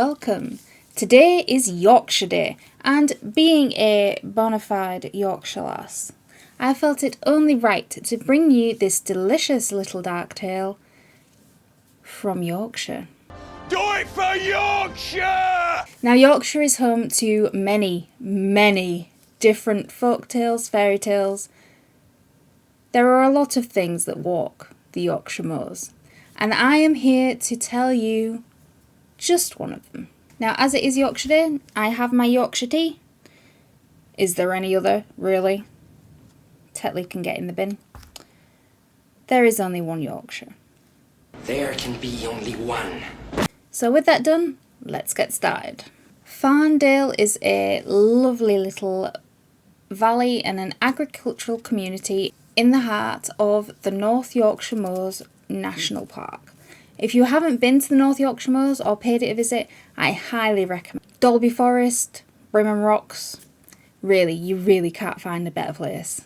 welcome. Today is Yorkshire Day, and being a bona fide Yorkshire lass, I felt it only right to bring you this delicious little dark tale from Yorkshire. Do it for Yorkshire! Now, Yorkshire is home to many different folk tales, fairy tales. There are a lot of things that walk the Yorkshire moors, and I am here to tell you just one of them. Now, as it is Yorkshire Day, I have my Yorkshire tea. Is there any other, really? Tetley can get in the bin. There is only one Yorkshire. There can be only one. So with that done, let's get started. Farndale is a lovely little valley and an agricultural community in the heart of the North Yorkshire Moors National Park. If you haven't been to the North Yorkshire Moors or paid it a visit, I highly recommend. Dalby Forest, Brimham Rocks, you really can't find a better place.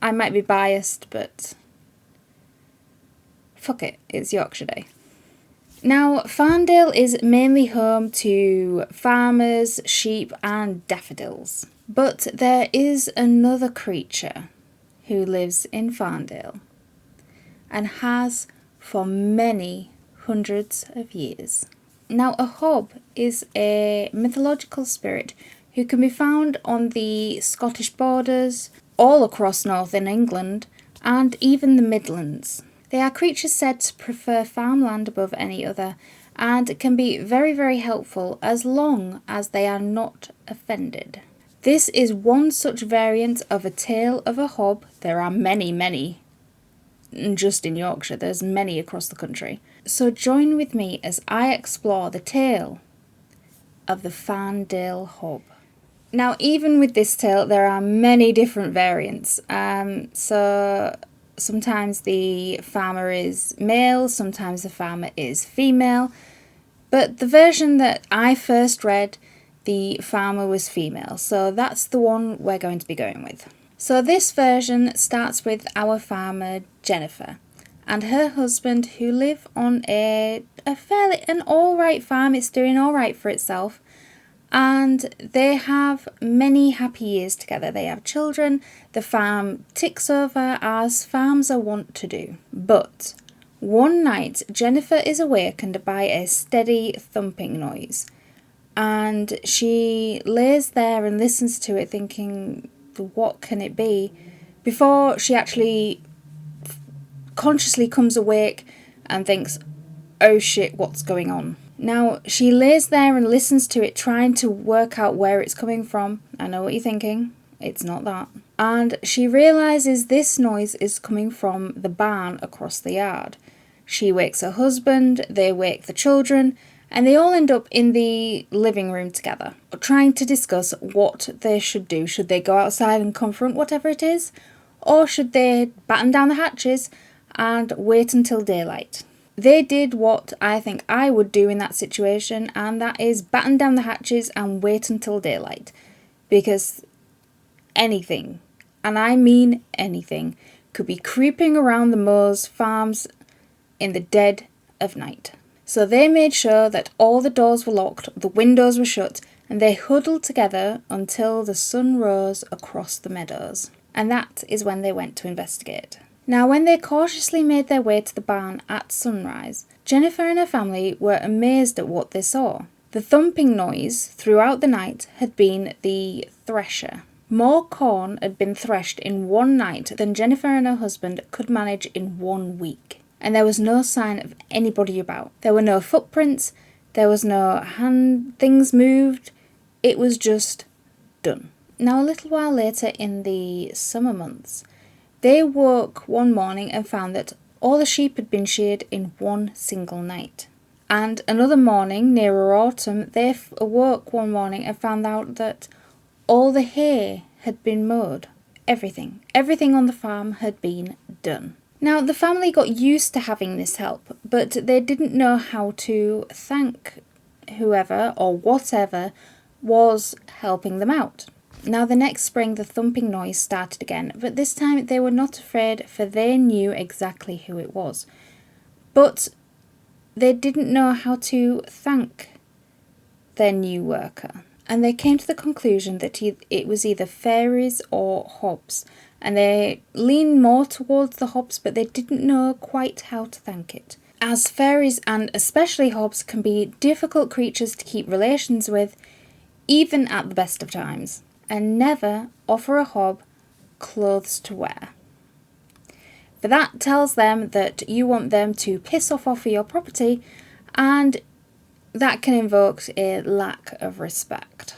I might be biased, but fuck it, it's Yorkshire Day. Now, Farndale is mainly home to farmers, sheep and daffodils. But there is another creature who lives in Farndale and has for many hundreds of years. Now, a hob is a mythological spirit who can be found on the Scottish borders, all across northern England, and even the Midlands. They are creatures said to prefer farmland above any other, and can be very helpful as long as they are not offended. This is one such variant of a tale of a hob. There are many. Just in Yorkshire, there's many across the country. So join with me as I explore the tale of the Farndale hob. Now, even with this tale, there are many different variants. So sometimes the farmer is male, sometimes the farmer is female. But the version that I first read, the farmer was female. So that's the one we're going to be going with. So this version starts with our farmer Jennifer and her husband, who live on an alright farm. It's doing alright for itself, and they have many happy years together. They have children. The farm ticks over as farms are wont to do. But one night Jennifer is awakened by a steady thumping noise, and she lays there and listens to it thinking, what can it be? Before she actually consciously comes awake and thinks, oh shit, what's going on? Now, she lays there and listens to it, trying to work out where it's coming from. I know what you're thinking. It's not that. And she realises this noise is coming from the barn across the yard. She wakes her husband, they wake the children, and they all end up in the living room together, trying to discuss what they should do. Should they go outside and confront whatever it is? Or should they batten down the hatches and wait until daylight? They did what I think I would do in that situation, and that is batten down the hatches and wait until daylight. Because anything, and I mean anything, could be creeping around the moors farms in the dead of night. So they made sure that all the doors were locked, the windows were shut, and they huddled together until the sun rose across the meadows. And that is when they went to investigate. Now, when they cautiously made their way to the barn at sunrise, Jennifer and her family were amazed at what they saw. The thumping noise throughout the night had been the thresher. More corn had been threshed in one night than Jennifer and her husband could manage in 1 week. And there was no sign of anybody about. There were no footprints, there was no things moved, it was just done. Now, a little while later in the summer months, they woke one morning and found that all the sheep had been sheared in one single night. And another morning, nearer autumn, they awoke one morning and found out that all the hay had been mowed. Everything on the farm had been done. Now, the family got used to having this help, but they didn't know how to thank whoever or whatever was helping them out. Now, the next spring, the thumping noise started again, but this time they were not afraid, for they knew exactly who it was. But they didn't know how to thank their new worker. And they came to the conclusion that it was either fairies or hobs. And they leaned more towards the hobs, but they didn't know quite how to thank it. As fairies, and especially hobs, can be difficult creatures to keep relations with, even at the best of times. And never offer a hob clothes to wear. For that tells them that you want them to piss off of your property, and that can invoke a lack of respect.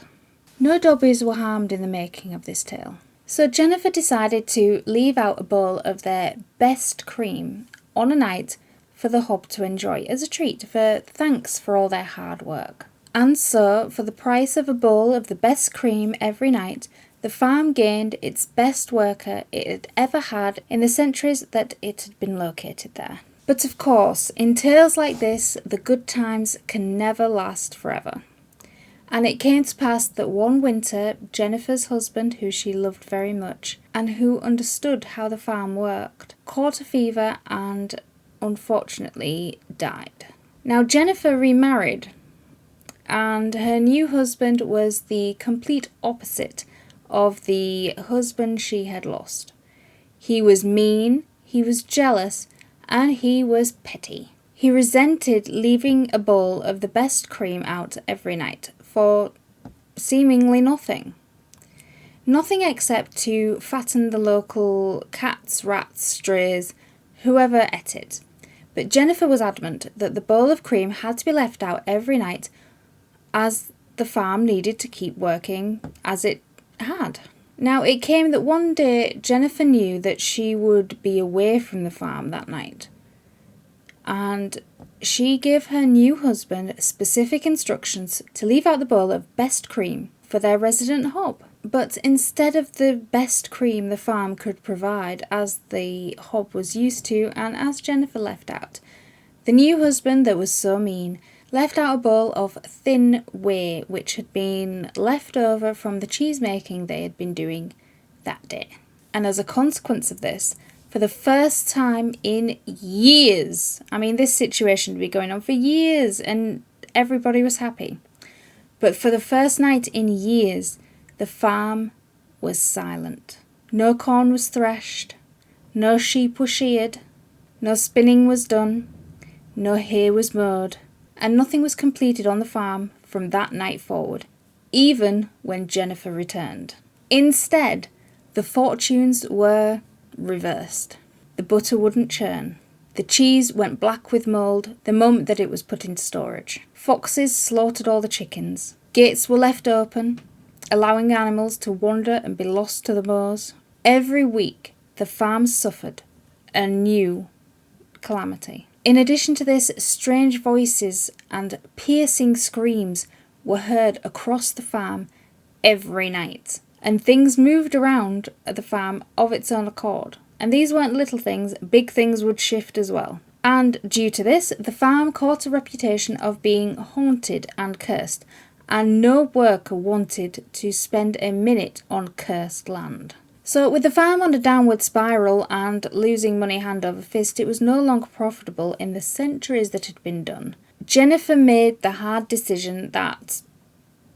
No dobbies were harmed in the making of this tale. So Jennifer decided to leave out a bowl of their best cream on a night for the hob to enjoy as a treat, for thanks for all their hard work. And so, for the price of a bowl of the best cream every night, the farm gained its best worker it had ever had in the centuries that it had been located there. But of course, in tales like this, the good times can never last forever. And it came to pass that one winter, Jennifer's husband, who she loved very much, and who understood how the farm worked, caught a fever and unfortunately died. Now Jennifer remarried, and her new husband was the complete opposite of the husband she had lost. He was mean, he was jealous, and he was petty. He resented leaving a bowl of the best cream out every night for seemingly nothing. Nothing except to fatten the local cats, rats, strays, whoever ate it. But Jennifer was adamant that the bowl of cream had to be left out every night, as the farm needed to keep working as it had. Now it came that one day Jennifer knew that she would be away from the farm that night, and she gave her new husband specific instructions to leave out the bowl of best cream for their resident hob. But instead of the best cream the farm could provide, as the hob was used to and as Jennifer left out, the new husband that was so mean left out a bowl of thin whey which had been left over from the cheese making they had been doing that day. And as a consequence of this, for the first time in years, this situation had been going on for years and everybody was happy, but for the first night in years, the farm was silent. No corn was threshed, no sheep were sheared, no spinning was done, no hay was mowed, and nothing was completed on the farm from that night forward, even when Jennifer returned. Instead, the fortunes were reversed. The butter wouldn't churn. The cheese went black with mould the moment that it was put into storage. Foxes slaughtered all the chickens. Gates were left open, allowing animals to wander and be lost to the moors. Every week, the farm suffered a new calamity. In addition to this, strange voices and piercing screams were heard across the farm every night, and things moved around at the farm of its own accord. And these weren't little things, big things would shift as well. And due to this, the farm caught a reputation of being haunted and cursed, and no worker wanted to spend a minute on cursed land. So with the farm on a downward spiral and losing money hand over fist, it was no longer profitable in the centuries that had been done. Jennifer made the hard decision that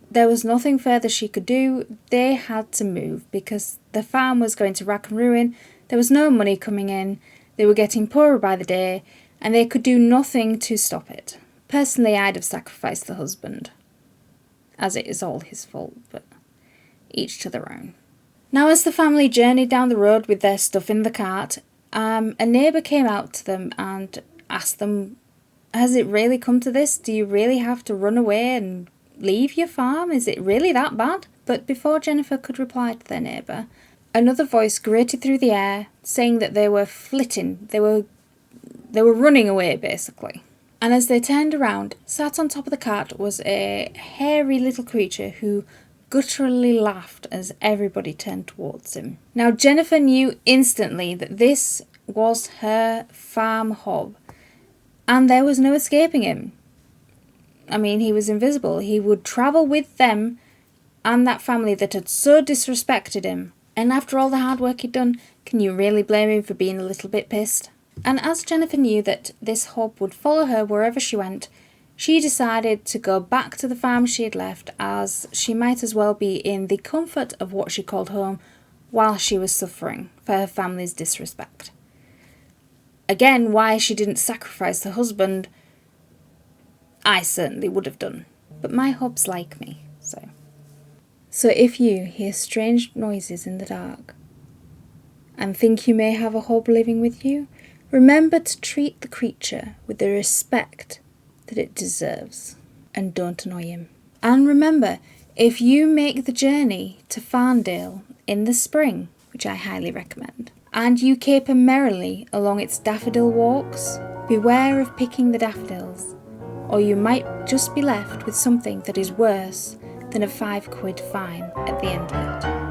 there was nothing further she could do. They had to move because the farm was going to rack and ruin. There was no money coming in. They were getting poorer by the day, and they could do nothing to stop it. Personally, I'd have sacrificed the husband, as it is all his fault, but each to their own. Now, as the family journeyed down the road with their stuff in the cart, a neighbour came out to them and asked them, has it really come to this? Do you really have to run away and leave your farm? Is it really that bad? But before Jennifer could reply to their neighbour, another voice grated through the air, saying that they were flitting. They were running away, basically. And as they turned around, sat on top of the cart was a hairy little creature who gutturally laughed as everybody turned towards him. Now, Jennifer knew instantly that this was her farm hob, and there was no escaping him. He was invisible. He would travel with them and that family that had so disrespected him. And after all the hard work he'd done, can you really blame him for being a little bit pissed? And as Jennifer knew that this hob would follow her wherever she went, she decided to go back to the farm she had left, as she might as well be in the comfort of what she called home while she was suffering for her family's disrespect. Again, why she didn't sacrifice her husband, I certainly would have done, but my hobs like me, so. So if you hear strange noises in the dark and think you may have a hob living with you, remember to treat the creature with the respect that it deserves and don't annoy him. And remember, if you make the journey to Farndale in the spring, which I highly recommend, and you caper merrily along its daffodil walks, beware of picking the daffodils, or you might just be left with something that is worse than a £5 fine at the end of it.